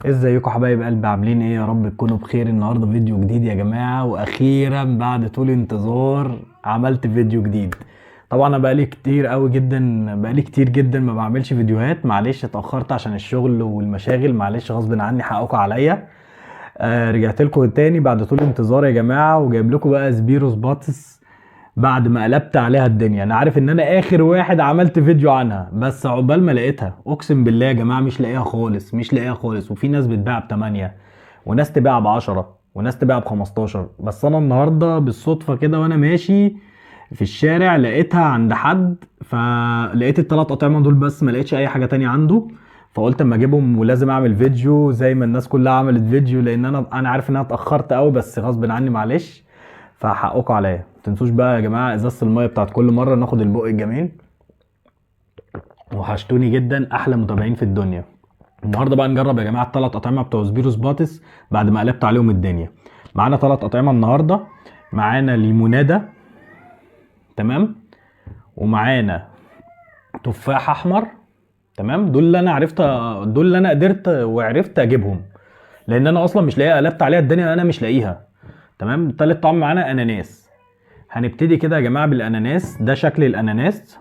ازيكم حبايب قلبي؟ عاملين ايه؟ يا رب تكونوا بخير. النهارده فيديو جديد يا جماعه، واخيرا بعد طول انتظار عملت فيديو جديد. طبعا انا بقالي كتير جدا ما بعملش فيديوهات. معلش اتاخرت عشان الشغل والمشاغل، معلش غصب عني، حقكم عليا. رجعت لكم تاني بعد طول انتظار يا جماعه، وجايب لكم بقى سبيروس باتس بعد ما قلبت عليها الدنيا. انا عارف ان انا اخر واحد عملت فيديو عنها، بس عقبال ما لقيتها اقسم بالله يا جماعه مش لاقيها خالص، مش لاقيها خالص. وفي ناس بتباع ب8، وناس تباع ب10، وناس تباع ب15. بس انا النهارده بالصدفه كده وانا ماشي في الشارع لقيتها عند حد، فلقيت الثلاث اطعمه دول بس، ما لقيتش اي حاجه تانية عنده. فقلت اما اجيبهم ولازم اعمل فيديو زي ما الناس كلها عملت فيديو، لان انا عارف ان انا اتاخرت قوي، بس غصب عني معلش. فحقكم عليا. متنسوش بقى يا جماعه ازازه الميه بتاعت كل مره ناخد البق الجميل. وحشتوني جدا احلى متابعين في الدنيا. النهارده بقى نجرب يا جماعه الثلاث اطعمه بتوع سبيروس باتس بعد ما قلبت عليهم الدنيا. معانا ثلاث اطعمه النهارده. معانا ليموناده، تمام، ومعانا تفاح احمر، تمام. دول اللي انا قدرت وعرفت اجيبهم، لان انا اصلا مش لاقيها. قلبت عليها الدنيا انا مش لاقيها. تمام. تالت طعم معانا اناناس. هنبتدي كده يا جماعه بالاناناس. ده شكل الاناناس.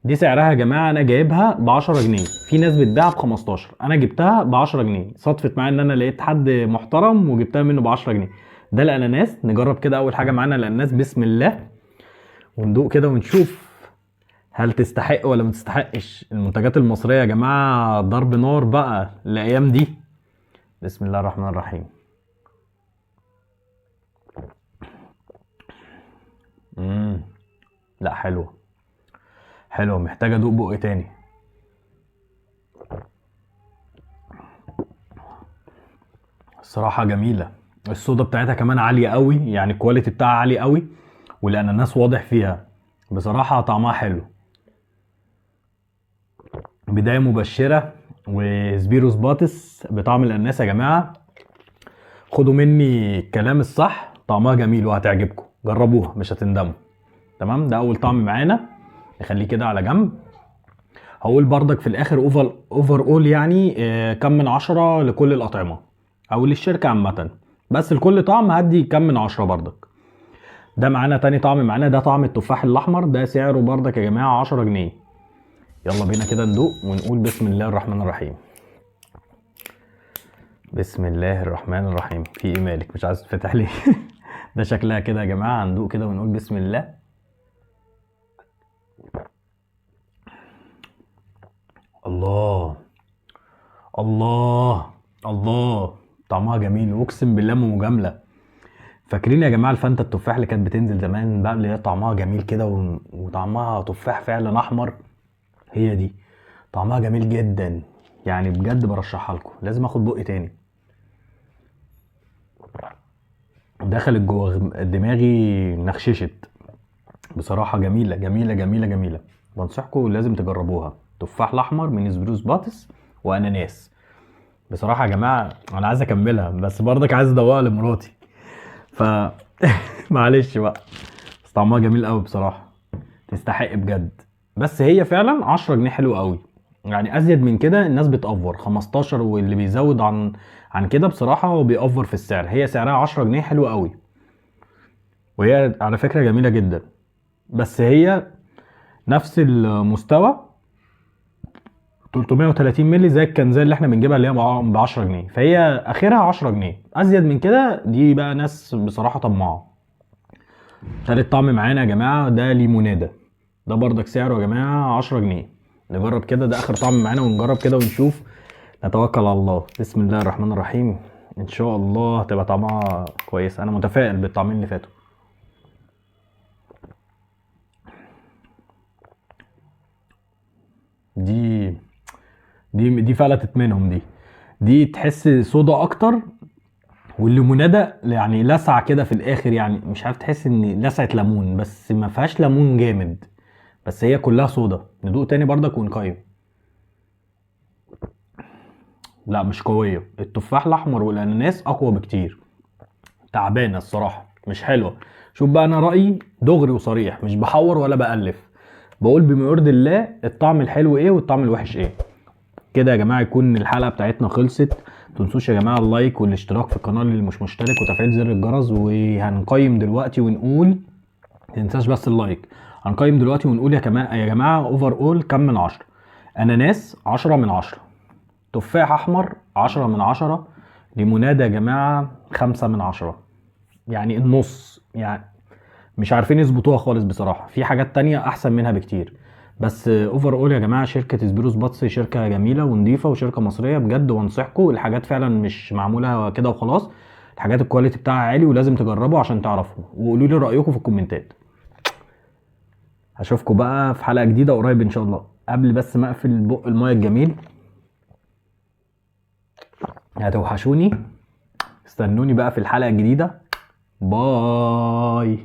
دي سعرها يا جماعه انا جايبها ب 10 جنيه، في ناس بتباع ب 15، انا جبتها ب 10 جنيه. صدفت معايا ان انا لقيت حد محترم وجبتها منه ب 10 جنيه. ده الاناناس. نجرب كده اول حاجه معانا الاناناس، بسم الله، وندوق كده ونشوف هل تستحق ولا ما تستحقش. المنتجات المصريه يا جماعه ضرب نار بقى الايام دي. بسم الله الرحمن الرحيم. امم لا، حلوه حلوه، محتاجه ادوق بق تاني. الصراحه جميله. الصودا بتاعتها كمان عاليه قوي، يعني الكواليتي بتاعها عالي قوي، والاناناس واضح فيها. بصراحه طعمها حلو، بدايه مبشره. وسبيروس باتس بطعم الاناناس يا جماعه، خدوا مني الكلام الصح، طعمها جميل وهتعجبكم. جربوها مش هتندموا. تمام. ده اول طعم معانا، نخليه كده على جنب. هقول بردك في الاخر اوفر اول، يعني كم من 10 لكل الاطعمه او للشركه عامه، بس لكل طعم هدي كم من 10 بردك. ده معانا تاني طعم معانا، ده طعم التفاح الاحمر. ده سعره بردك يا جماعه 10 جنيه. يلا بينا كده ندوق ونقول بسم الله الرحمن الرحيم. بسم الله الرحمن الرحيم. في ايه مالك مش عايز تفتح ليه؟ ده شكلها كده يا جماعه. هندوق كده ونقول بسم الله. الله الله الله. طعمها جميل اقسم بالله مو مجامله. فاكرين يا جماعه الفانتا التفاح اللي كانت بتنزل زمان بقى، اللي هي طعمها جميل كده وطعمها تفاح فعلا احمر؟ هي دي. طعمها جميل جدا، يعني بجد برشحها لكم. لازم اخد بق تاني. دخلت جوه دماغي، نخششت. بصراحه جميله جميله جميله جميله. بنصحكم لازم تجربوها. تفاح الاحمر من سبروس باتس واناناس. بصراحه يا جماعه انا عايز اكملها، بس برضك عايز ادوقها لمراتي. ف معلش بقى. بس طعمها جميل قوي بصراحه، تستحق بجد. بس هي فعلا 10 جنيه حلو قوي. يعني ازيد من كده الناس بتأفور 15، واللي بيزود عن كده بصراحه هو بيأفور في السعر. هي سعرها 10 جنيه حلو قوي، وهي على فكره جميله جدا. بس هي نفس المستوى 330 مللي زي الكنزات اللي احنا بنجيبها، اللي هي ب 10 جنيه. فهي اخرها 10 جنيه. ازيد من كده دي بقى ناس بصراحه طماعه. تالت طعم معانا يا جماعه ده ليموناده. ده بردك سعره يا جماعه 10 جنيه. نجرب كده. ده اخر طعم معانا، ونجرب كده ونشوف. نتوكل على الله. بسم الله الرحمن الرحيم. ان شاء الله هتبقى طعمها كويس. انا متفائل بالطعمين اللي فاتوا. دي دي فلتت منهم دي. دي تحس صودا اكتر، والليموناده يعني لسعه كده في الاخر. يعني مش عارف، تحس ان لسعه ليمون بس ما فيهاش ليمون جامد، بس هي كلها صودا. ندوق تاني بردك ونقيم. لا مش قويه. التفاح الاحمر والاناناس اقوى بكتير. تعبانه الصراحه، مش حلوه. شوف بقى، انا رايي دغري وصريح، مش بحور ولا بالف. بقول بما يرضي الله الطعم الحلو ايه والطعم الوحش ايه. كده يا جماعه يكون الحلقه بتاعتنا خلصت. متنسوش يا جماعه اللايك والاشتراك في القناه اللي مش مشترك وتفعيل زر الجرس. وهنقيم دلوقتي ونقول، متنساش بس اللايك. هنقيم دلوقتي ونقول يا جماعه اوفر اول كام من 10. اناناس 10 من 10، تفاح احمر 10 من 10، ليموناد يا جماعه 5 من 10. يعني النص، يعني مش عارفين يظبطوها خالص بصراحه، في حاجات تانية احسن منها بكتير. بس اوفر اول يا جماعه شركه سبيروس باتس شركه جميله ونضيفه وشركه مصريه بجد، وانصحكم. الحاجات فعلا مش معموله كده وخلاص، الحاجات الكواليتي بتاعها عالي ولازم تجربوا عشان تعرفوا. وقولوا لي رايكم في الكومنتات. هشوفكم بقى في حلقه جديده قريب ان شاء الله. قبل بس ما اقفل بق المايه الجميل، هتوحشوني، استنوني بقى في الحلقه الجديده. باي.